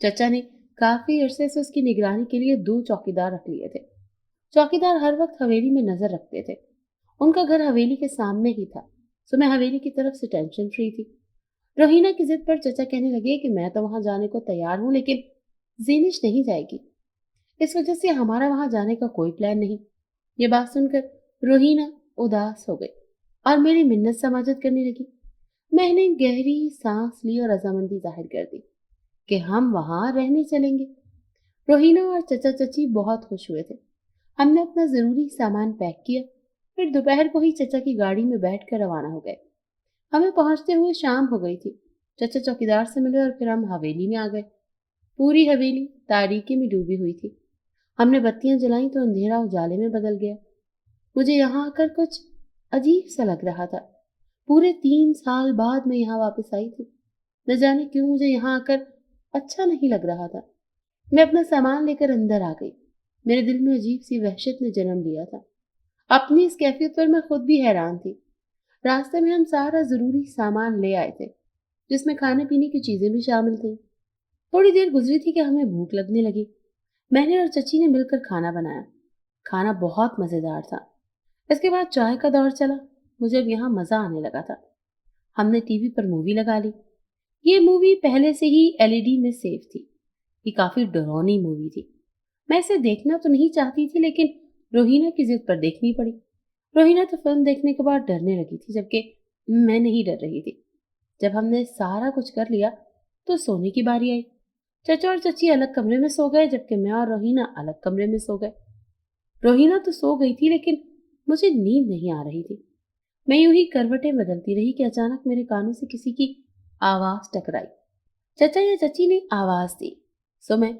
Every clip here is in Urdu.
چچا نے کافی عرصے سے اس کی نگرانی کے لیے 2 چوکیدار رکھ لیے تھے۔ چوکیدار ہر وقت حویلی میں نظر رکھتے تھے۔ ان کا گھر حویلی کے سامنے ہی تھا، سو میں حویلی کی طرف سے ٹینشن فری تھی۔ روہینہ کی ضد پر چچا کہنے لگے کہ میں تو وہاں جانے کو تیار ہوں لیکن زینش نہیں جائے گی، اس وجہ سے ہمارا وہاں جانے کا کوئی پلان نہیں۔ یہ بات سن کر روہینہ اداس ہو گئی اور میری منت سماجت کرنے لگی۔ میں نے گہری سانس لی اور رضامندی ظاہر کر دی کہ ہم وہاں رہنے چلیں گے۔ روہینہ اور چچا چچی بہت خوش ہوئے تھے۔ ہم نے اپنا ضروری سامان پیک کیا، پھر دوپہر کو ہی چچا کی گاڑی میں بیٹھ کر روانہ ہو گئے۔ ہمیں پہنچتے ہوئے شام ہو گئی تھی۔ چچا چوکیدار سے ملے اور پھر ہم حویلی میں آ گئے۔ پوری حویلی تاریکی میں ڈوبی ہوئی تھی۔ ہم نے بتیاں جلائیں تو اندھیرا اجالے میں بدل گیا۔ مجھے یہاں آ کر کچھ عجیب سا لگ رہا تھا۔ پورے 3 سال بعد میں یہاں واپس آئی تھی۔ نہ جانے کیوں مجھے یہاں آ کر اچھا نہیں لگ رہا تھا۔ میں اپنا سامان لے کر اندر آ گئی۔ میرے دل میں عجیب سی وحشت نے جنم لیا تھا۔ اپنی اس کیفیت پر میں خود بھی حیران تھی۔ راستے میں ہم سارا ضروری سامان لے آئے تھے، جس میں کھانے پینے کی چیزیں بھی شامل تھیں۔ تھوڑی دیر گزری تھی کہ ہمیں بھوک لگنے لگی۔ میں نے اور چچی نے مل کر کھانا بنایا۔ کھانا بہت مزیدار تھا۔ اس کے بعد چائے کا دور چلا۔ مجھے اب یہاں مزہ آنے لگا تھا۔ ہم نے ٹی وی پر مووی لگا لی۔ یہ مووی پہلے سے ہی LED میں سیو تھی۔ یہ کافی ڈرونی مووی تھی۔ میں اسے دیکھنا تو نہیں چاہتی تھی لیکن روہینہ کی ضد پر دیکھنی پڑی۔ روہینہ تو فلم دیکھنے کے بعد ڈرنے لگی تھی جبکہ میں نہیں ڈر رہی تھی۔ جب ہم نے سارا کچھ کر لیا تو سونے کی باری آئی۔ چچا اور چچی الگ کمرے میں سو گئے جبکہ میں اور روہینہ الگ کمرے میں سو گئے۔ روہینہ تو سو گئی تھی لیکن مجھے نیند نہیں آ رہی تھی۔ میں یوں ہی کروٹیں بدلتی رہی کہ اچانک میرے کانوں سے کسی کی آواز ٹکرائی۔ چچا یا چچی نے آواز دی، سو میں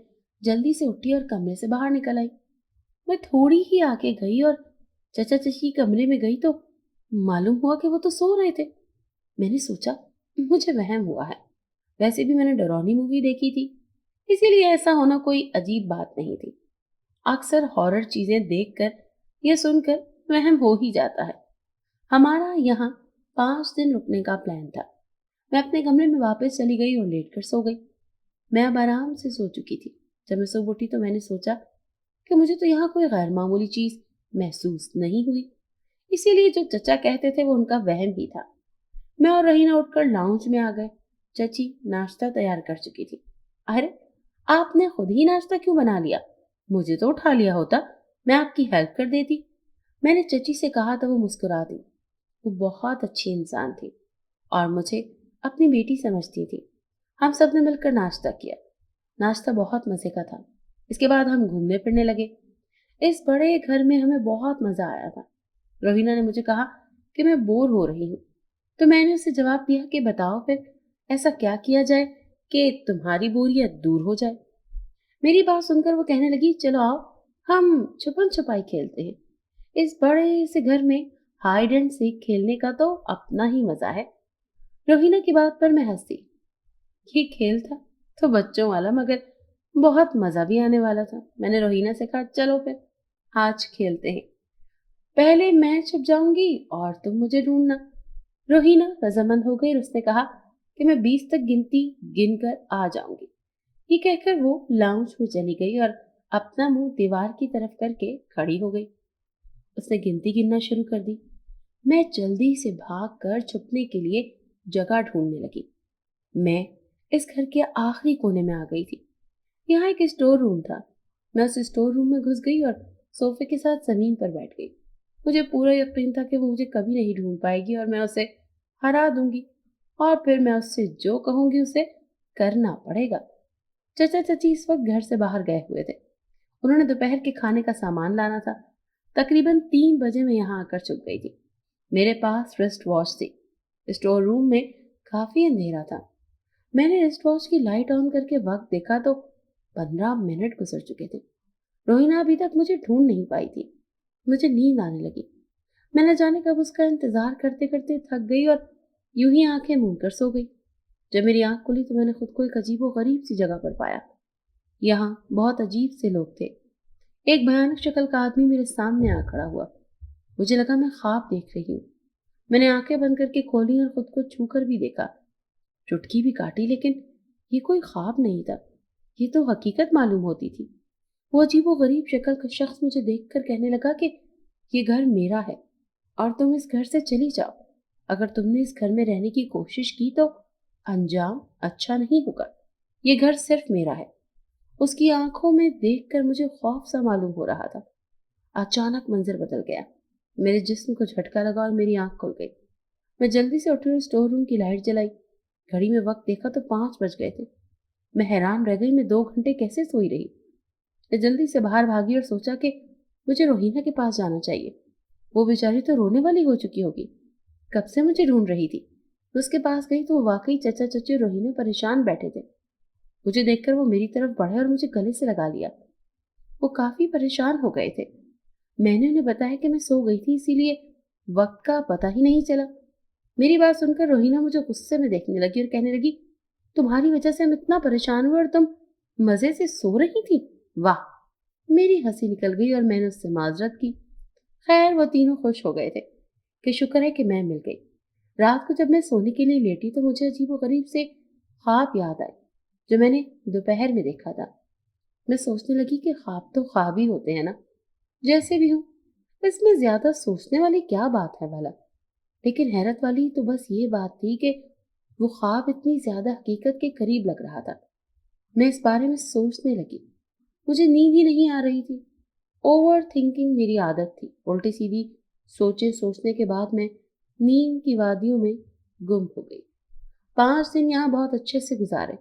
جلدی سے اٹھی اور کمرے سے باہر نکل آئی۔ میں تھوڑی ہی آگے گئی اور چچا چچی کمرے میں گئی تو معلوم ہوا کہ وہ تو سو رہے تھے۔ میں نے سوچا مجھے وہم ہوا ہے، ویسے بھی میں نے ڈرونی مووی دیکھی تھی، اسی لیے ایسا ہونا کوئی عجیب بات نہیں تھی۔ اکثر ہارر چیزیں دیکھ کر یا سن کر وہم ہو ہی جاتا ہے۔ ہمارا یہاں 5 دن رکنے کا پلان تھا۔ میں اپنے کمرے میں واپس چلی گئی اور لیٹ کر سو گئی۔ میں اب آرام سے سو چکی تھی۔ جب میں صبح اٹھی تو میں نے سوچا کہ مجھے تو یہاں کوئی غیر معمولی چیز محسوس نہیں ہوئی، اسی لیے جو چچا کہتے تھے وہ ان کا وہم ہی تھا۔ میں اور رہینہ اٹھ کر لاؤنج میں آ گئے۔ چچی ناشتہ تیار کر چکی تھی۔ ارے آپ نے خود ہی ناشتہ کیوں بنا لیا؟ مجھے تو اٹھا لیا ہوتا، میں آپ کی ہیلپ کر دیتی۔ میں نے چچی سے کہا تو وہ مسکرا دی۔ وہ بہت اچھی انسان تھی اور مجھے اپنی بیٹی سمجھتی تھی۔ ہم سب نے مل کر ناشتہ کیا۔ ناشتہ بہت مزے کا تھا۔ اس کے بعد ہم گھومنے پھرنے لگے۔ اس بڑے گھر میں ہمیں بہت مزہ آیا تھا۔ روہینہ نے مجھے کہا کہ میں بور ہو رہی ہوں، تو میں نے اسے جواب دیا کہ بتاؤ پھر ایسا کیا کیا جائے کہ تمہاری بوریت دور ہو جائے۔ میری بات سن کر وہ کہنے لگی چلو آؤ ہم چھپن چھپائی کھیلتے ہیں۔ اس بڑے سے گھر میں ہائیڈ اینڈ سیک کھیلنے کا تو اپنا ہی مزہ ہے۔ روہینہ کی بات پر میں ہنسی۔ یہ کھیل تھا تو بچوں والا مگر بہت مزہ بھی آنے والا تھا۔ میں نے روہینہ سے کہا چلو پھر آج کھیلتے ہیں، پہلے میں چھپ جاؤں گی اور تم مجھے ڈھونڈنا۔ روہینہ رضامند ہو گئی اور اس نے کہا کہ میں 20 تک گنتی گن کر آ جاؤں گی۔ یہ کہہ کر وہ لاؤنج میں چلی گئی اور اپنا منہ دیوار کی طرف کر کے کھڑی ہو گئی۔ اس نے گنتی گننا شروع کر دی۔ میں جلدی سے بھاگ کر چھپنے کے لیے جگہ ڈھونڈنے لگی۔ میں اس گھر کے آخری کونے میں آ گئی تھی۔ یہاں ایک اسٹور روم تھا۔ میں اس اسٹور روم میں گھس گئی اور صوفے کے ساتھ زمین پر بیٹھ گئی۔ مجھے پورا یقین تھا کہ وہ مجھے کبھی نہیں ڈھونڈ پائے گی اور میں اسے ہرا دوں گی اور پھر میں اس سے جو کہوں گی اسے کرنا پڑے گا۔ چچا چچی اس وقت گھر سے باہر گئے ہوئے تھے۔ انہوں نے دوپہر کے کھانے کا سامان لانا تھا۔ تقریباً 3 بجے میں یہاں آ کر چھپ گئی تھی۔ میرے پاس رسٹ واچ تھی۔ اسٹور روم میں کافی اندھیرا تھا۔ میں نے رسٹ واچ کی لائٹ آن کر کے وقت دیکھا تو 15 منٹ گزر چکے تھے۔ روہینہ ابھی تک مجھے ڈھونڈ نہیں پائی تھی۔ مجھے نیند آنے لگی۔ میں نہ جانے کب اس کا انتظار کرتے کرتے تھک گئی اور یوں ہی آنکھیں موند کر سو گئی۔ جب میری آنکھ کھلی تو میں نے خود کو ایک عجیب و غریب سی جگہ پر پایا۔ یہاں بہت عجیب سے لوگ تھے۔ ایک بھیانک شکل کا آدمی میرے سامنے آ کھڑا ہوا۔ مجھے لگا میں خواب دیکھ رہی ہوں۔ میں نے آنکھیں بند کر کے کھولی اور خود کو چھو کر بھی دیکھا، چٹکی بھی کاٹی، لیکن یہ کوئی خواب نہیں تھا۔ یہ تو حقیقت معلوم ہوتی تھی۔ وہ عجیب و غریب شکل کا شخص مجھے دیکھ کر کہنے لگا کہ یہ گھر میرا ہے اور تم اس گھر سے چلی جاؤ۔ اگر تم نے اس گھر میں رہنے کی کوشش کی تو انجام اچھا نہیں ہوگا۔ یہ گھر صرف میرا ہے۔ اس کی آنکھوں میں دیکھ کر مجھے خوف سا معلوم ہو رہا تھا۔ اچانک منظر بدل گیا، میرے جسم کو جھٹکا لگا اور میری آنکھ کھل گئی۔ میں جلدی سے اٹھی اور اسٹور روم کی لائٹ جلائی۔ گھڑی میں وقت دیکھا تو 5 بج گئے تھے۔ میں حیران رہ گئی، میں 2 گھنٹے کیسے سوئی رہی۔ میں جلدی سے باہر بھاگی اور سوچا کہ مجھے روہینہ کے پاس جانا چاہیے۔ وہ بیچاری تو رونے والی ہو چکی ہوگی، کب سے مجھے ڈھونڈ رہی تھی۔ اس کے پاس گئی تو وہ واقعی چچا چچی اور روہینہ پریشان بیٹھے تھے۔ مجھے دیکھ کر وہ میری طرف بڑھے اور مجھے گلے سے لگا لیا۔ وہ کافی پریشان ہو گئے تھے۔ میں نے انہیں بتایا کہ میں سو گئی تھی، اسی لیے وقت کا پتہ ہی نہیں چلا۔ میری بات سن کر روہینہ مجھے غصے میں دیکھنے لگی اور کہنے لگی، تمہاری وجہ سے ہم اتنا پریشان ہوئے اور تم مزے سے سو رہی تھی؟ واہ! میری ہنسی نکل گئی اور میں نے اس سے معذرت کی۔ خیر وہ تینوں خوش ہو گئے تھے کہ شکر ہے کہ میں مل گئی۔ رات کو جب میں سونے کے لیے لیٹی تو مجھے عجیب و غریب سے خواب یاد آئے جو میں نے دوپہر میں دیکھا تھا۔ میں سوچنے لگی کہ خواب تو خواب ہی ہوتے ہیں نا، جیسے بھی ہوں، اس میں زیادہ سوچنے والی کیا بات ہے بھلا؟ لیکن حیرت والی تو بس یہ بات تھی کہ وہ خواب اتنی زیادہ حقیقت کے قریب لگ رہا تھا۔ میں اس بارے میں سوچنے لگی، مجھے نیند ہی نہیں آ رہی تھی۔ اوور تھنکنگ میری عادت تھی، الٹی سیدھی سوچیں سوچنے کے بعد میں نیند کی وادیوں میں گم ہو گئی۔ 5 دن یہاں بہت اچھے سے گزارے۔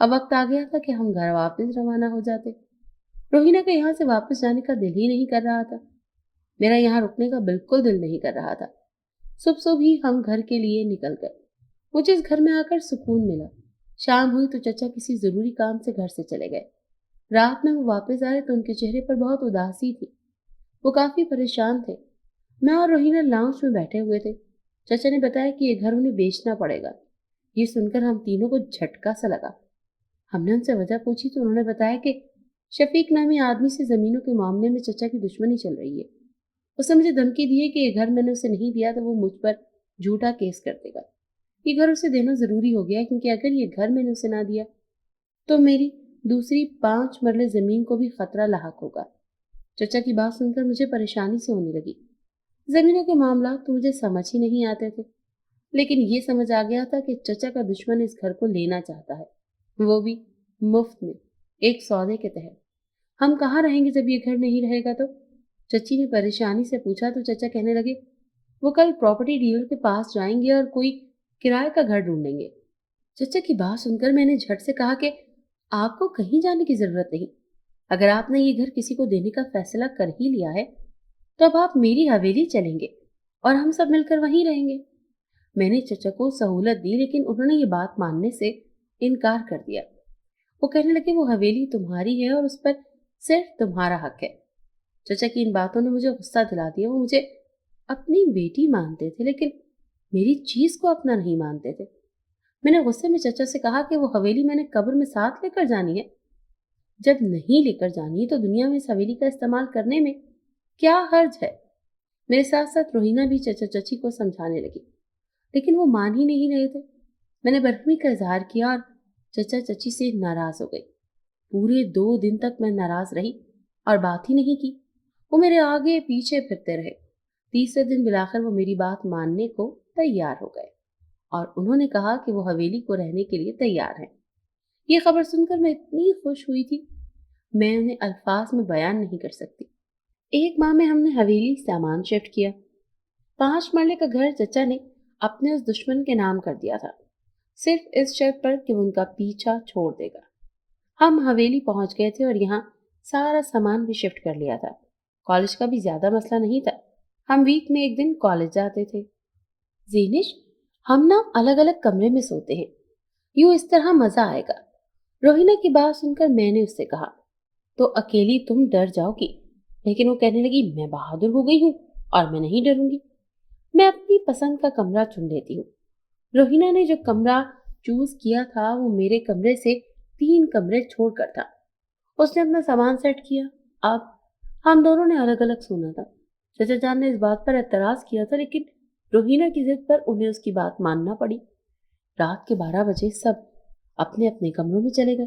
اب وقت آ گیا تھا کہ ہم گھر واپس روانہ ہو جاتے۔ روہینہ کا یہاں سے واپس جانے کا دل ہی نہیں کر رہا تھا۔ میرا یہاں رکنے کا بالکل دل نہیں کر رہا تھا۔ صبح ہی ہم گھر کے لیے نکل گئے۔ مجھے اس گھر میں آ کر سکون ملا۔ شام ہوئی تو چچا کسی ضروری کام سے گھر سے چلے گئے۔ رات میں وہ واپس آئے تو ان کے چہرے پر بہت اداسی تھی۔ وہ کافی پریشان تھے۔ میں اور روہینہ لاؤنج میں بیٹھے ہوئے تھے۔ چچا نے بتایا کہ یہ گھر انہیں بیچنا پڑے گا۔ یہ سن کر ہم تینوں کو جھٹکا سا لگا۔ ہم نے ان سے وجہ پوچھی تو انہوں نے بتایا کہ شفیق نامی آدمی سے زمینوں کے معاملے میں چچا کی دشمنی چل رہی ہے۔ اس نے مجھے دھمکی دی ہے کہ یہ گھر میں نے اسے نہیں دیا تو وہ مجھ پر جھوٹا کیس کر دے گا۔ یہ گھر اسے دینا ضروری ہو گیا ہے کیونکہ اگر یہ گھر میں نے اسے نہ دیا تو میری دوسری 5 مرلے زمین کو بھی خطرہ لاحق ہوگا۔ چچا کی بات سن کر مجھے پریشانی سے ہونے لگی۔ زمینوں کے معاملات تو مجھے سمجھ ہی نہیں آتے تھے، لیکن یہ سمجھ آ گیا تھا کہ چچا کا دشمن اس گھر کو لینا چاہتا ہے، وہ بھی مفت میں، ایک سودے کے تحت۔ ہم کہاں رہیں گے جب یہ گھر نہیں رہے گا تو؟ چچی نے پریشانی سے پوچھا تو چچا کہنے لگے، وہ کل پراپرٹی ڈیلر کے پاس جائیں گے اور کوئی کرائے کا گھر ڈھونڈیں گے۔ چچا کی بات سن کر میں نے جھٹ سے کہا کہ آپ کو کہیں جانے کی ضرورت نہیں۔ اگر آپ نے یہ گھر کسی کو دینے کا فیصلہ کر ہی لیا ہے تو اب آپ میری حویلی چلیں گے اور ہم سب مل کر وہیں رہیں گے۔ میں نے چچا کو سہولت دی لیکن انہوں نے یہ بات ماننے سے انکار کر دیا۔ وہ کہنے لگے وہ حویلی تمہاری ہے اور اس پر صرف تمہارا حق ہے۔ چچا کی ان باتوں نے مجھے غصہ دلا دیا۔ وہ مجھے اپنی بیٹی مانتے تھے لیکن میری چیز کو اپنا نہیں مانتے تھے۔ میں نے غصے میں چچا سے کہا کہ وہ حویلی میں نے قبر میں ساتھ لے کر جانی ہے۔ جب نہیں لے کر جانی تو دنیا میں اس حویلی کا استعمال کرنے میں کیا حرج ہے؟ میرے ساتھ ساتھ روہینہ بھی چچا چچی کو سمجھانے لگی لیکن وہ مان ہی نہیں رہے تھے۔ میں نے برہمی کا اظہار کیا اور چچا چچی سے ناراض ہو گئی۔ پورے 2 دن تک میں ناراض رہی اور بات ہی نہیں کی۔ وہ میرے آگے پیچھے پھرتے رہے۔ تیسرے دن بلاخر وہ میری بات ماننے کو تیار ہو گئے اور انہوں نے کہا کہ وہ حویلی کو رہنے کے لیے تیار ہیں۔ یہ خبر سن کر میں اتنی خوش ہوئی تھی، میں انہیں الفاظ میں بیان نہیں کر سکتی۔ 1 ماہ میں ہم نے حویلی سامان شفٹ کیا۔ 5 مرلے کا گھر چچا نے اپنے اس دشمن کے نام کر دیا تھا، صرف اس شرط پر کہ وہ ان کا پیچھا چھوڑ دے گا۔ ہم حویلی پہنچ گئے تھے اور یہاں سارا سامان بھی شفٹ کر لیا تھا۔ کالج کا بھی زیادہ مسئلہ نہیں تھا، ہم ویک میں 1 دن کالج جاتے تھے۔ زینش، ہم نا الگ الگ کمرے میں سوتے ہیں، یوں اس طرح مزہ آئے گا۔ روہینہ کی بات سن کر میں نے اس سے کہا، تو اکیلی تم ڈر جاؤ گی؟ لیکن وہ کہنے لگی، میں بہادر ہو گئی ہوں اور میں نہیں ڈروں گی، میں اپنی پسند کا کمرہ چن لیتی ہوں۔ روہینہ نے جو کمرہ چوز کیا تھا وہ میرے کمرے سے 3 کمرے چھوڑ کر تھا۔ اس نے اپنا سامان سیٹ کیا۔ اب ہم دونوں نے الگ الگ سونا تھا۔ چچا جان نے اس بات پر اعتراض کیا تھا لیکن روہینہ کی ضد پر انہیں اس کی بات ماننا پڑی۔ رات کے 12 بجے سب اپنے اپنے کمروں میں چلے گئے۔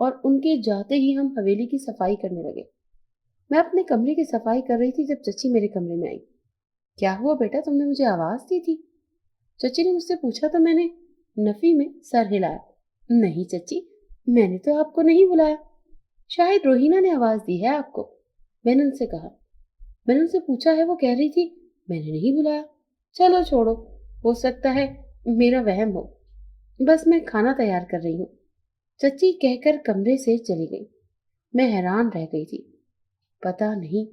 اور ان کے جاتے ہی ہم حویلی کی صفائی کرنے لگے۔ میں اپنے کمرے کی صفائی کر رہی تھی جب چچی میرے کمرے میں آئی۔ کیا ہوا بیٹا، تم نے مجھے آواز دی تھی؟ چچی نے مجھ سے پوچھا تو میں نے نفی میں سر ہلایا۔ نہیں چچی، میں نے تو آپ کو نہیں بلایا، شاید روہینہ نے آواز دی ہے آپ کو، میں نے ان سے کہا۔ میں نے ان سے پوچھا ہے، وہ کہہ رہی تھی میں نے نہیں بلایا۔ چلو چھوڑو، ہو سکتا ہے میرا وہم ہو، بس میں کھانا تیار کر رہی ہوں، چچی کہہ کر کمرے سے چلی گئی۔ میں حیران رہ گئی تھی، پتہ نہیں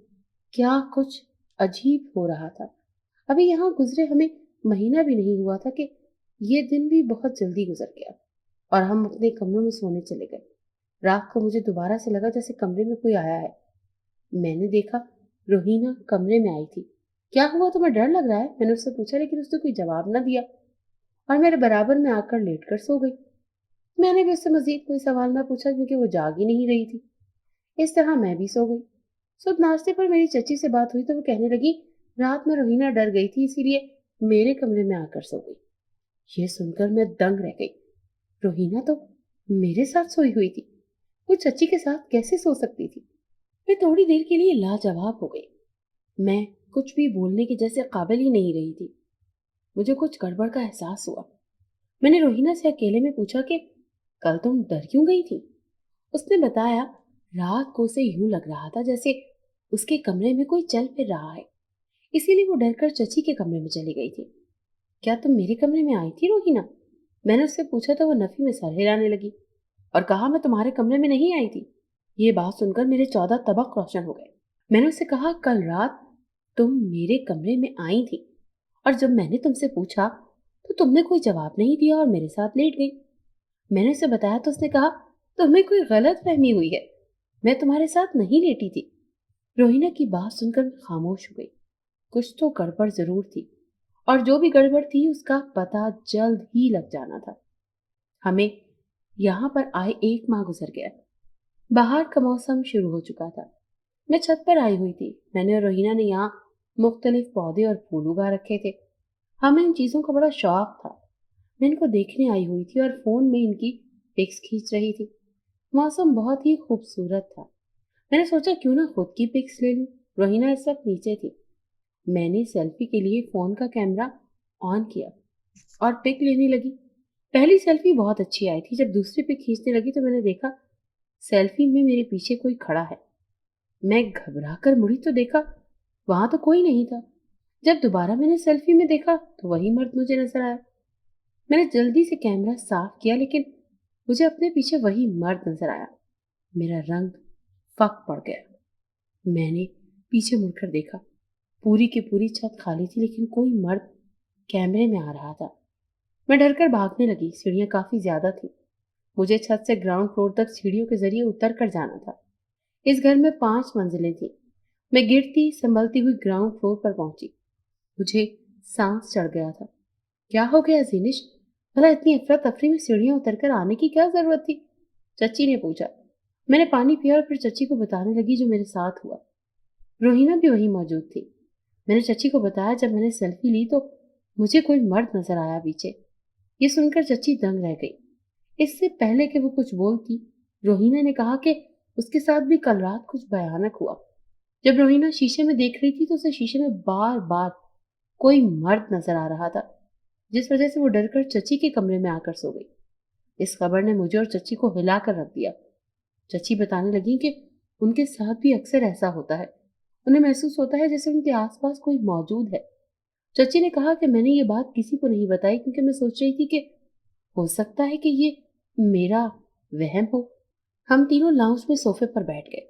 کیا کچھ عجیب ہو رہا تھا۔ ابھی یہاں گزرے ہمیں مہینہ بھی نہیں ہوا تھا کہ یہ دن بھی بہت جلدی گزر گیا اور ہم اپنے کمروں میں سونے چلے گئے۔ رات کو مجھے دوبارہ سے لگا جیسے کمرے میں کوئی آیا ہے۔ میں نے دیکھا روہینہ کمرے میں آئی تھی۔ کیا ہوا، تمہیں ڈر لگ رہا ہے؟ میں نے اس سے پوچھا، لیکن اس نے کوئی جواب نہ دیا اور میرے برابر میں آ کر لیٹ کر سو گئی۔ میں نے بھی اس سے مزید کوئی سوال نہ پوچھا کیونکہ وہ جاگ ہی نہیں رہی تھی۔ اس طرح میں بھی سو گئی۔ صبح ناشتے پر میری چچی سے بات ہوئی تو وہ کہنے لگی رات میں روہینہ ڈر گئی تھی، اسی لیے میرے کمرے میں آ کر سو گئی۔ یہ سن کر میں دنگ رہ گئی۔ روہینہ تو میرے ساتھ سوئی ہوئی تھی، وہ چچی کے ساتھ کیسے سو سکتی تھی؟ میں تھوڑی دیر کے لیے لاجواب ہو گئی۔ میں کچھ بھی بولنے کے جیسے قابل ہی نہیں رہی تھی۔ مجھے کچھ گڑبڑ کا احساس ہوا۔ میں نے روہینہ سے اکیلے میں پوچھا کہ کل تم ڈر کیوں گئی تھی؟ اس نے بتایا رات کو اسے یوں لگ رہا تھا جیسے اس کے کمرے میں کوئی چل پھر رہا ہے، اسی لیے وہ ڈر کر چچی کے کمرے میں چلی گئی تھی۔ کیا تم میرے کمرے میں آئی تھی روہینہ؟ میں نے اس سے پوچھا تو وہ نفی میں سر ہلانے لگی اور کہا میں تمہارے کمرے میں نہیں آئی تھی۔ یہ بات سن کر میرے 14 طبق روشن ہو گئے۔ میں نے اس سے کہا کل رات تم میرے کمرے میں آئی تھی اور جب میں نے تم سے پوچھا تو تم نے کوئی جواب نہیں دیا اور میرے ساتھ لیٹ گئی۔ میں نے اسے بتایا تو اس نے کہا تمہیں کوئی غلط فہمی ہوئی ہے، میں تمہارے ساتھ نہیں لیٹی تھی۔ روہینہ کی بات سن کر میں خاموش ہو گئی۔ کچھ تو گڑبڑ ضرور تھی اور جو بھی گڑبڑ تھی اس کا پتہ جلد ہی لگ جانا تھا۔ ہمیں یہاں پر آئے 1 ماہ گزر گیا۔ باہر کا موسم شروع ہو چکا تھا۔ میں چھت پر آئی ہوئی تھی۔ میں نے اور روہینہ نے یہاں مختلف پودے اور پھول اگا رکھے تھے۔ ہمیں ان چیزوں کا بڑا شوق تھا۔ میں ان کو دیکھنے آئی ہوئی تھی اور فون میں ان کی پکس کھینچ رہی تھی۔ موسم بہت ہی خوبصورت تھا۔ میں نے سوچا کیوں نہ خود کی پکس لے لوں۔ روہینہ اس وقت نیچے تھی۔ میں نے سیلفی کے لیے فون کا کیمرہ آن کیا اور پک لینے لگی۔ پہلی سیلفی بہت اچھی آئی تھی۔ جب دوسری پک کھینچنے لگی تو میں نے دیکھا سیلفی میں میرے پیچھے کوئی کھڑا ہے۔ میں گھبرا کر مڑی تو دیکھا وہاں تو کوئی نہیں تھا۔ جب دوبارہ میں نے سیلفی میں دیکھا تو وہی مرد مجھے نظر آیا۔ میں نے جلدی سے کیمرہ صاف کیا لیکن مجھے اپنے پیچھے وہی مرد نظر آیا۔ میرا رنگ فک پڑ گیا۔ میں نے پیچھے مڑ کر دیکھا، پوری کی پوری چھت خالی تھی لیکن کوئی مرد کیمرے میں آ رہا تھا۔ میں ڈر کر بھاگنے لگی۔ سیڑھیاں کافی زیادہ تھیں۔ مجھے چھت سے گراؤنڈ فلور تک سیڑھیوں کے ذریعے اتر کر جانا تھا۔ اس گھر میں 5 منزلیں تھیں۔ میں گرتی سنبھلتی ہوئی گراؤنڈ فلور پر پہنچی۔ مجھے سانس چڑھ گیا تھا۔ کیا ہو گیا زینش؟ بھلا اتنی افراتفری میں سیڑھیاں اتر کر آنے کی کیا ضرورت تھی؟ چچی نے پوچھا۔ میں نے پانی پیا اور پھر چچی کو بتانے لگی جو میرے ساتھ ہوا۔ روہینہ بھی وہیں موجود تھی۔ میں نے چچی کو بتایا جب میں نے سیلفی لی تو مجھے کوئی مرد نظر آیا پیچھے۔ یہ سن کر چچی دنگ رہ گئی۔ اس سے پہلے کہ وہ کچھ بولتی روہینہ نے کہا کہ اس کے ساتھ بھی کل رات کچھ بھیانک ہوا۔ جب روہینہ شیشے میں دیکھ رہی تھی تو اسے شیشے میں بار بار کوئی مرد نظر آ رہا تھا، جس وجہ سے وہ ڈر کر چچی کے کمرے میں آ کر سو گئی۔ اس خبر نے مجھے اور چچی کو ہلا کر رکھ دیا۔ چچی بتانے لگی کہ ان کے ساتھ بھی اکثر ایسا ہوتا ہے، انہیں محسوس ہوتا ہے جیسے ان کے آس پاس کوئی موجود ہے۔ چچی نے کہا کہ میں نے یہ بات کسی کو نہیں بتائی کیونکہ میں سوچ رہی تھی کہ ہو سکتا ہے کہ یہ میرا وہم ہو۔ ہم تینوں لاؤنج میں صوفے پر بیٹھ گئے۔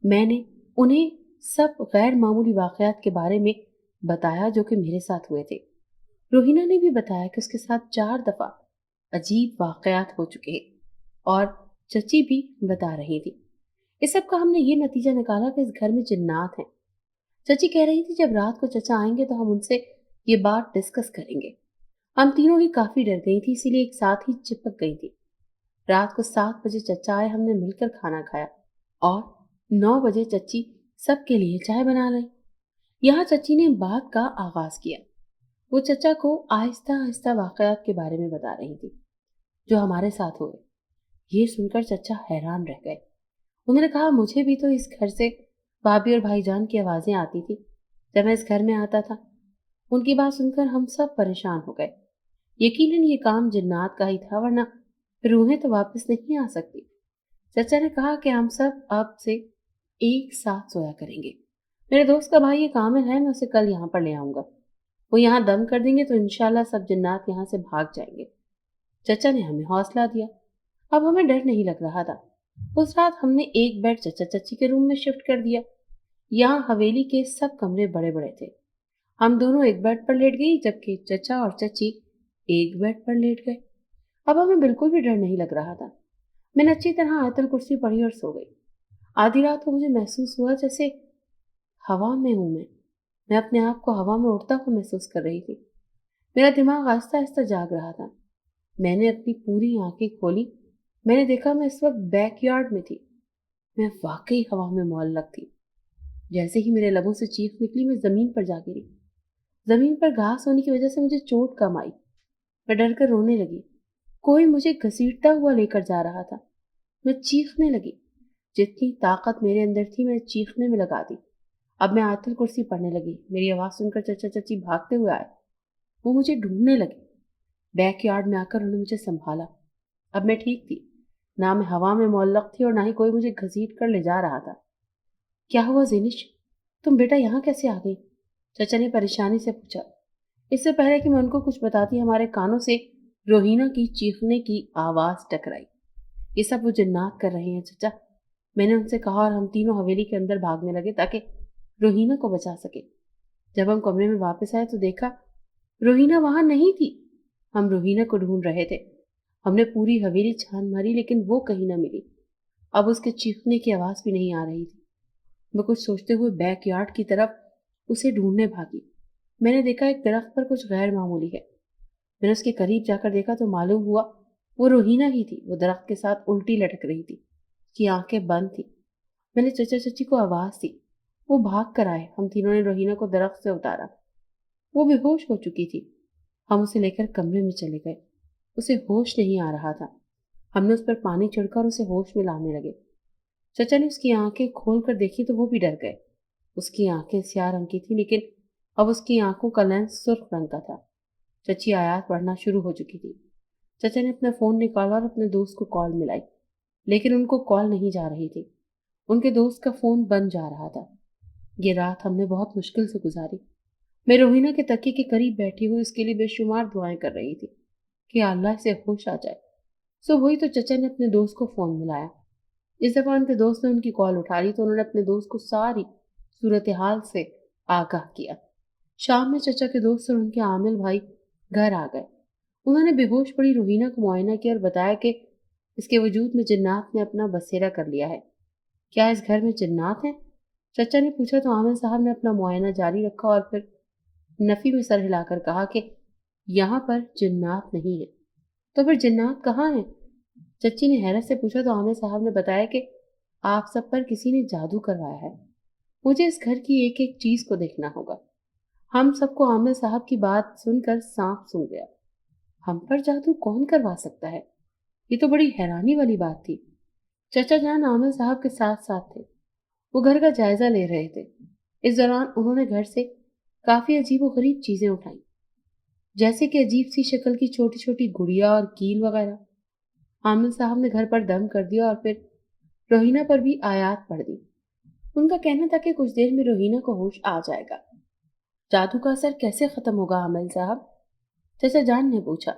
میں نے انہیں سب غیر معمولی واقعات کے بارے میں بتایا جو کہ میرے ساتھ ہوئے تھے۔ روہینہ نے بھی بتایا کہ اس کے ساتھ 4 دفعہ عجیب واقعات ہو چکے ہیں اور چچی بھی بتا رہی تھی۔ اس سب کا ہم نے یہ نتیجہ نکالا کہ اس گھر میں جنات ہیں۔ چچی کہہ رہی تھی جب رات کو چچا آئیں گے تو ہم ان سے یہ بات ڈسکس کریں گے۔ ہم تینوں ہی کافی ڈر گئی تھی، اسی لیے ایک ساتھ ہی چپک گئی تھی۔ رات کو 7 بجے چچا آئے، ہم نے مل کر کھانا کھایا اور 9 بجے چچی سب کے لیے چائے بنا لائی۔ یہاں چچی نے بات کا آغاز کیا۔ وہ چچا کو آہستہ آہستہ واقعات کے بارے میں بتا رہی تھی جو ہمارے ساتھ ہوئے۔ یہ سن کر چچا حیران رہ گئے۔ انہوں نے کہا مجھے بھی تو اس گھر سے بھابھی اور بھائی جان کی آوازیں آتی تھی جب میں اس گھر میں آتا تھا۔ ان کی بات سن کر ہم سب پریشان ہو گئے۔ یقیناً یہ کام جنات کا ہی تھا، ورنہ روحیں تو واپس نہیں آ سکتی۔ چچا نے کہا کہ ہم سب اب سے ایک ساتھ سویا کریں گے۔ میرے دوست کا بھائی یہ کامل ہے، میں اسے کل یہاں پر لے آؤں گا۔ وہ یہاں دم کر دیں گے تو انشاءاللہ سب جنات یہاں سے بھاگ جائیں گے۔ چچا نے ہمیں حوصلہ دیا۔ اب ہمیں ڈر نہیں لگ رہا تھا۔ اس رات ہم نے ایک بیڈ چچا چچی کے روم میں شفٹ کر دیا۔ یہاں حویلی کے سب کمرے بڑے بڑے تھے۔ ہم دونوں ایک بیڈ پر لیٹ گئی، جبکہ چچا اور چچی ایک بیڈ پر لیٹ گئے۔ اب ہمیں بالکل بھی ڈر نہیں لگ رہا تھا۔ میں نے اچھی طرح آیت الکرسی پڑھی اور سو گئی۔ آدھی رات کو مجھے محسوس ہوا جیسے ہوا میں ہوں میں اپنے آپ کو ہوا میں اڑتا ہوا محسوس کر رہی تھی۔ میرا دماغ آہستہ آہستہ جاگ رہا تھا۔ میں نے اپنی پوری آنکھیں کھولی۔ میں نے دیکھا میں اس وقت بیک یارڈ میں تھی۔ میں واقعی ہوا میں معلق تھی۔ جیسے ہی میرے لبوں سے چیخ نکلی، میں زمین پر جا گری۔ زمین پر گھاس ہونے کی وجہ سے مجھے چوٹ کم آئی۔ میں ڈر کر رونے لگی۔ کوئی مجھے گھسیٹتا ہوا لے کر جا رہا تھا۔ میں چیخنے لگی۔ جتنی طاقت میرے اندر تھی میں چیخنے میں لگا دی۔ اب میں آیت الکرسی پڑھنے لگی۔ میری آواز سن کر چچا چچی بھاگتے ہوئے آئے۔ وہ مجھے ڈھونڈنے لگے۔ بیک یارڈ میں آ کر انہوں نے مجھے سنبھالا۔ اب میں ٹھیک تھی۔ نہ میں ہوا میں معلق تھی اور نہ ہی کوئی مجھے گھسیٹ کر لے جا رہا تھا۔ کیا ہوا زینش؟ تم بیٹا یہاں کیسے آ گئی؟ چچا نے پریشانی سے پوچھا۔ اس سے پہلے کہ میں ان کو کچھ بتاتی، ہمارے کانوں سے روہینہ کی چیخنے کی آواز ٹکرائی۔ یہ سب وہ جنات کر رہے ہیں چچا، میں نے ان سے کہا، اور ہم تینوں حویلی کے اندر بھاگنے لگے تاکہ روہینہ کو بچا سکے۔ جب ہم کمرے میں واپس آئے تو دیکھا روہینہ وہاں نہیں تھی۔ ہم روہینہ کو ڈھونڈ رہے تھے۔ ہم نے پوری حویلی چھان ماری لیکن وہ کہیں نہ ملی۔ اب اس کے چیخنے کی آواز بھی نہیں آ رہی تھی۔ میں کچھ سوچتے ہوئے بیک یارڈ کی طرف اسے ڈھونڈنے بھاگی۔ میں نے دیکھا ایک درخت پر کچھ غیر معمولی ہے۔ میں نے اس کے قریب جا کر دیکھا تو معلوم ہوا وہ روہینہ ہی تھی۔ وہ درخت کے ساتھ الٹی لٹک رہی تھی، اس کی آنکھیں بند تھی۔ میں نے چچا چچی کو آواز دی، وہ بھاگ کر آئے۔ ہم تینوں نے روہینہ کو درخت سے اتارا۔ وہ بے ہوش ہو چکی تھی۔ ہم اسے لے کر کمرے میں چلے گئے۔ اسے ہوش نہیں آ رہا تھا۔ ہم نے اس پر پانی چھڑکا اور اسے ہوش میں لانے لگے۔ چچا نے اس کی آنکھیں کھول کر دیکھی تو وہ بھی ڈر گئے۔ اس کی آنکھیں سیاہ رنگ کی تھیں لیکن اب اس کی آنکھوں کا لینس سرخ رنگ کا تھا۔ چچی آیات پڑھنا شروع ہو چکی تھی۔ چچا نے اپنا فون نکالا اور اپنے دوست کو کال ملائی، لیکن ان کو کال نہیں جا رہی تھی۔ ان کے دوست کا فون بند جا رہا تھا۔ یہ رات ہم نے بہت مشکل سے گزاری۔ میں روہینہ کے تکیے کے قریب بیٹھی ہوئی اس کے لیے بے شمار دعائیں کر رہی تھی کہ اللہ سے ہوش آ جائے۔ صبح ہوئی تو چچا نے اپنے دوست کو فون ملایا۔ اس دفعہ ان کے دوست نے ان کی کال اٹھا لی تو انہوں نے اپنے دوست کو ساری صورتحال سے آگاہ کیا۔ شام میں چچا کے دوست اور ان کے عامل بھائی گھر آ گئے۔ انہوں نے بے ہوش پڑی روہینہ کو معائنہ کیا اور بتایا کہ اس کے وجود میں جنات نے اپنا بسیرا کر لیا ہے۔ کیا اس گھر میں جنات ہیں؟ چچا نے پوچھا تو عامل صاحب نے اپنا معائنہ جاری رکھا اور پھر نفی میں سر ہلا کر کہا کہ یہاں پر جنات نہیں ہیں۔ تو پھر جنات کہاں ہیں؟ چچی نے حیرت سے پوچھا تو عامل صاحب نے بتایا کہ آپ سب پر کسی نے جادو کروایا ہے۔ مجھے اس گھر کی ایک ایک چیز کو دیکھنا ہوگا۔ ہم سب کو عامل صاحب کی بات سن کر سانپ سونگ گیا۔ ہم پر جادو کون کروا سکتا ہے؟ یہ تو بڑی حیرانی والی بات تھی۔ چچا جان عامل صاحب کے ساتھ ساتھ تھے۔ وہ گھر کا جائزہ لے رہے تھے۔ اس دوران انہوں نے گھر سے کافی عجیب و غریب چیزیں اٹھائیں، جیسے کہ عجیب سی شکل کی چھوٹی چھوٹی گڑیا اور کیل وغیرہ۔ عامل صاحب نے گھر پر دم کر دیا اور پھر روہینہ پر بھی آیات پڑھ دی۔ ان کا کہنا تھا کہ کچھ دیر میں روہینہ کو ہوش آ جائے گا۔ جادو کا اثر کیسے ختم ہوگا عامل صاحب؟ چچا جان نے پوچھا۔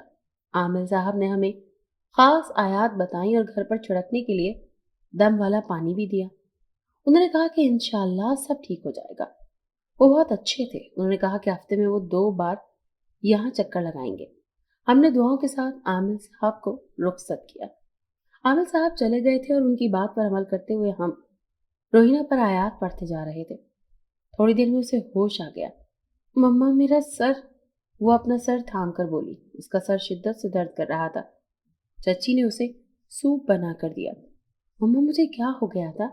عامل صاحب نے ہمیں خاص آیات بتائیں اور گھر پر چھڑکنے کے لیے دم والا پانی بھی دیا۔ انہوں نے کہا کہ انشاءاللہ سب ٹھیک ہو جائے گا۔ وہ بہت اچھے تھے۔ انہوں نے کہا کہ ہفتے میں وہ 2 بار یہاں چکر لگائیں گے۔ ہم نے دعاؤں کے ساتھ عامل صاحب کو رخصت کیا۔ عامل صاحب چلے گئے تھے اور ان کی بات پر عمل کرتے ہوئے ہم روہینہ پر آیات پڑھتے جا رہے تھے۔ تھوڑی دیر میں اسے ہوش آ گیا۔ مما میرا سر، وہ اپنا سر تھام کر بولی۔ اس کا سر شدت سے درد کر رہا تھا۔ چچی نے اسے سوپ بنا کر دیا۔ مما مجھے کیا ہو گیا تھا؟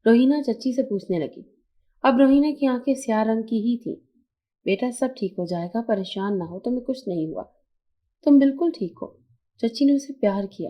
روہینہ چچی سے پوچھنے لگی۔ اب روہینہ کی آنکھیں سیاہ رنگ کی ہی تھیں۔ بیٹا سب ٹھیک ہو جائے گا، پریشان نہ ہو، تمہیں کچھ نہیں ہوا، تم بالکل ٹھیک ہو۔ چچی نے اسے پیار کیا۔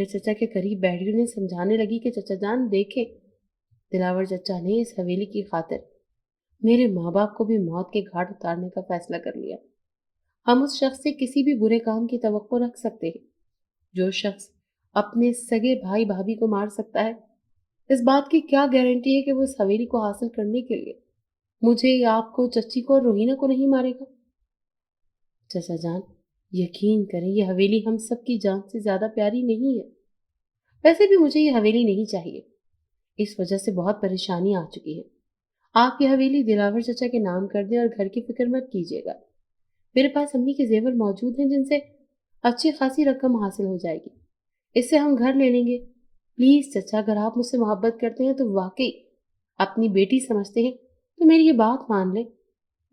پھر چچا کے قریب بیٹھ گئی، انہیں سمجھانے لگی کہ چچا جان دیکھیں، دلاور چچا نے اس حویلی کی خاطر میرے ماں باپ کو بھی موت کے گھاٹ اتارنے کا فیصلہ کر لیا۔ ہم اس شخص سے کسی بھی برے کام کی توقع رکھ سکتے ہیں۔ جو شخص اپنے سگے بھائی بھابھی کو مار سکتا ہے، اس بات کی کیا گارنٹی ہے کہ وہ اس حویلی کو حاصل کرنے کے لیے مجھے، آپ کو، چچی کو اور روہینہ کو نہیں مارے گا؟ چچا جان یقین کریں، یہ حویلی ہم سب کی جان سے زیادہ پیاری نہیں ہے۔ ویسے بھی مجھے یہ حویلی نہیں چاہیے، اس وجہ سے بہت پریشانی آ چکی ہے۔ آپ یہ حویلی دلاور چچا کے نام کر دیں اور گھر کی فکر مت کیجیے گا۔ میرے پاس امی کے زیور موجود ہیں جن سے اچھی خاصی رقم حاصل ہو جائے گی، اس سے ہم گھر لے لیں گے۔ پلیز چچا، اگر آپ مجھ سے محبت کرتے ہیں تو واقعی اپنی بیٹی سمجھتے ہیں تو میری یہ بات مان لیں۔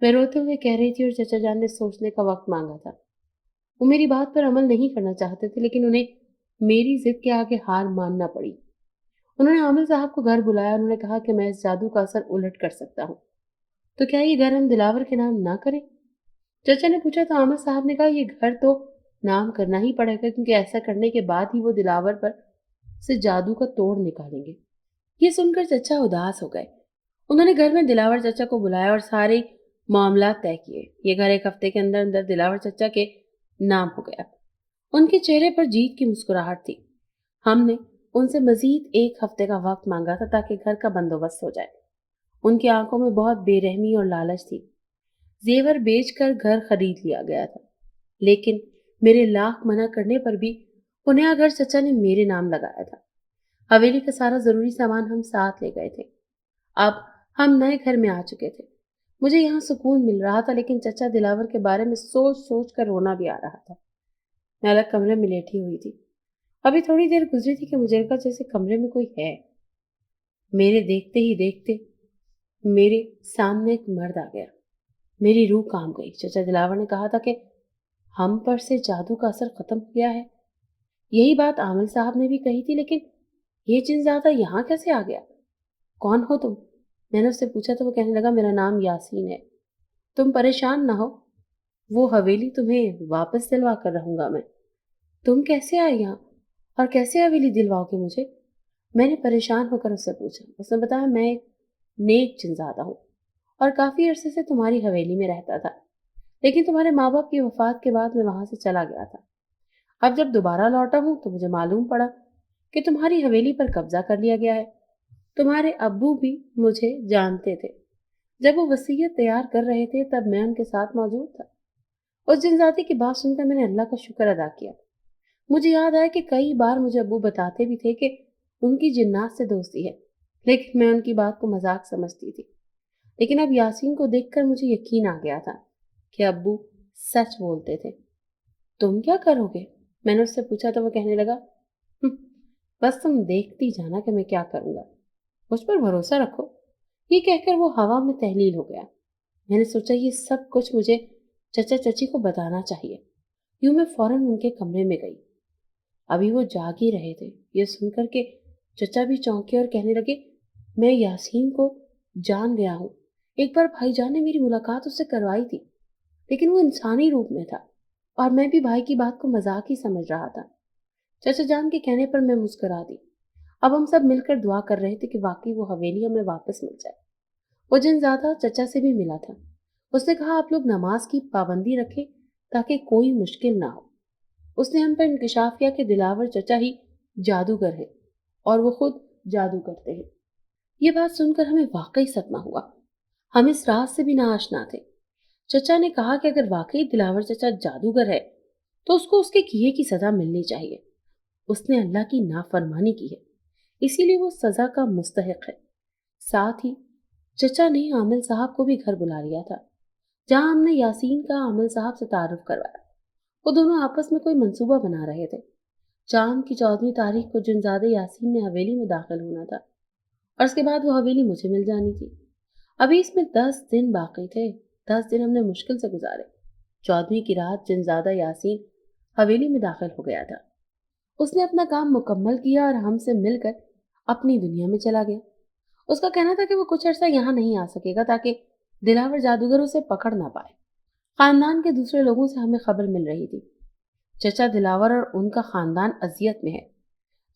میں روتے ہوئے کہہ رہی تھی اور چچا جان نے سوچنے کا وقت مانگا تھا۔ وہ میری بات پر عمل نہیں کرنا چاہتے تھے، لیکن انہیں میری ضد کے آگے ہار ماننا پڑی۔ انہوں نے عامل صاحب کو گھر بلایا، انہوں نے کہا کہ میں اس جادو کا اثر الٹ کر سکتا ہوں، تو کیا یہ گھر ہم دلاور کے نام نہ کریں؟ چچا نے پوچھا تو عامل صاحب نے کہا یہ گھر تو نام کرنا ہی پڑے گا، کیونکہ ایسا کرنے کے بعد ہی وہ دلاور پر سے جادو کا توڑ نکالیں گے۔ یہ سن کر چچا اداس ہو گئے۔ انہوں نے گھر میں دلاور چچا کو بلایا اور سارے معاملات طے کیے۔ یہ گھر ایک ہفتے کے اندر اندر دلاور چچا کے نام ہو گیا۔ ان کے چہرے پر جیت کی مسکراہٹ تھی۔ ہم نے ان سے مزید ایک ہفتے کا وقت مانگا تھا تاکہ گھر کا بندوبست ہو جائے۔ ان کی آنکھوں میں بہت بے رحمی اور لالچ تھی۔ زیور بیچ کر گھر خرید لیا گیا تھا، لیکن میرے لاکھ منع کرنے پر بھی پنیا گھر چچا نے میرے نام لگایا تھا۔ حویلی کا سارا ضروری سامان ہم ساتھ لے گئے تھے۔ اب ہم نئے گھر میں آ چکے تھے۔ مجھے یہاں سکون مل رہا تھا، لیکن چچا دلاور کے بارے میں سوچ سوچ کر رونا بھی آ رہا تھا۔ میں الگ کمرے میں لیٹی ہوئی تھی۔ ابھی تھوڑی دیر گزری تھی کہ مجھے لگا جیسے کمرے میں کوئی ہے۔ میرے دیکھتے ہی دیکھتے میرے سامنے ایک مرد آ گیا۔ میری روح کانپ گئی۔ چچا دلاور نے کہا تھا کہ ہم پر سے جادو کا اثر ختم ہو گیا ہے۔ یہی بات عامل صاحب نے بھی کہی تھی، لیکن یہ جن زیادہ یہاں کیسے آ گیا؟ کون ہو تم؟ میں نے اس سے پوچھا تو وہ کہنے لگا میرا نام یاسین ہے۔ تم پریشان نہ ہو، وہ حویلی تمہیں واپس دلوا کر رہوں گا میں۔ تم کیسے آئے یہاں اور کیسے حویلی دلواؤ گے مجھے؟ میں نے پریشان ہو کر اس سے پوچھا۔ اس نے بتایا میں ایک نیک جنزادہ ہوں اور کافی عرصے سے تمہاری حویلی میں رہتا تھا، لیکن تمہارے ماں باپ کی وفات کے بعد میں وہاں سے چلا گیا تھا۔ اب جب دوبارہ لوٹا ہوں تو مجھے معلوم پڑا کہ تمہاری حویلی پر قبضہ کر لیا گیا ہے۔ تمہارے ابو بھی مجھے جانتے تھے۔ جب وہ وصیت تیار کر رہے تھے تب میں ان کے ساتھ موجود تھا۔ اس جنزادی کی بات سن کر میں نے اللہ کا شکر ادا کیا۔ مجھے یاد آیا کہ کئی بار مجھے ابو بتاتے بھی تھے کہ ان کی جنات سے دوستی ہے، لیکن میں ان کی بات کو مذاق سمجھتی تھی۔ لیکن اب یاسین کو دیکھ کر مجھے یقین آ گیا تھا کہ ابو سچ بولتے تھے۔ تم کیا کرو گے؟ میں نے اس سے پوچھا تو وہ کہنے لگا بس تم دیکھتی جانا کہ میں کیا کروں گا، مجھ پر بھروسہ رکھو۔ یہ کہہ کر وہ ہوا میں تحلیل ہو گیا۔ میں نے سوچا یہ سب کچھ مجھے چچا چچی کو بتانا چاہیے۔ یوں میں فوراً ان کے کمرے میں گئی۔ ابھی وہ جاگ ہی رہے تھے۔ یہ سن کر کے چچا بھی چونکے اور کہنے لگے میں یاسین کو جان گیا ہوں۔ ایک بار بھائی جان نے میری ملاقات اس سے کروائی تھی، لیکن وہ انسانی روپ میں تھا اور میں بھی بھائی کی بات کو مذاق ہی سمجھ رہا تھا۔ چچا جان کے کہنے پر میں مسکرا دی۔ اب ہم سب مل کر دعا کر رہے تھے کہ واقعی وہ حویلی ہمیں واپس مل جائے۔ وہ جنزادہ چچا سے بھی ملا تھا۔ اس نے کہا آپ لوگ نماز کی پابندی رکھیں تاکہ کوئی مشکل نہ ہو۔ اس نے ہم پر انکشاف کیا کہ دلاور چچا ہی جادوگر ہیں اور وہ خود جادو کرتے ہیں۔ یہ بات سن کر ہمیں واقعی صدمہ ہوا۔ ہم اس راز سے بھی ناآشنا تھے۔ چچا نے کہا کہ اگر واقعی دلاور چچا جادوگر ہے تو اس کو اس کے کیے کی سزا ملنی چاہیے۔ اس نے اللہ کی نافرمانی کی ہے، اسی لیے وہ سزا کا مستحق ہے۔ ساتھ ہی چچا نے عامل صاحب کو بھی گھر بلا لیا تھا، جہاں ہم نے یاسین کا عامل صاحب سے تعارف کروایا۔ وہ دونوں آپس میں کوئی منصوبہ بنا رہے تھے۔ چاند کی 14ویں تاریخ کو جنزادہ یاسین نے حویلی میں داخل ہونا تھا اور اس کے بعد وہ حویلی مجھے مل جانی تھی۔ ابھی اس میں 10 دن باقی تھے۔ 10 دن ہم نے مشکل سے گزارے۔ 14ویں کی رات جنزادہ یاسین حویلی میں داخل ہو گیا تھا۔ اس نے اپنا کام مکمل کیا اور ہم سے مل کر اپنی دنیا میں چلا گیا۔ اس کا کہنا تھا کہ وہ کچھ عرصہ یہاں نہیں آ سکے گا تاکہ دلاور جادوگر اسے پکڑ نہ پائے۔ خاندان کے دوسرے لوگوں سے ہمیں خبر مل رہی تھی۔ چچا دلاور اور ان کا خاندان اذیت میں ہے۔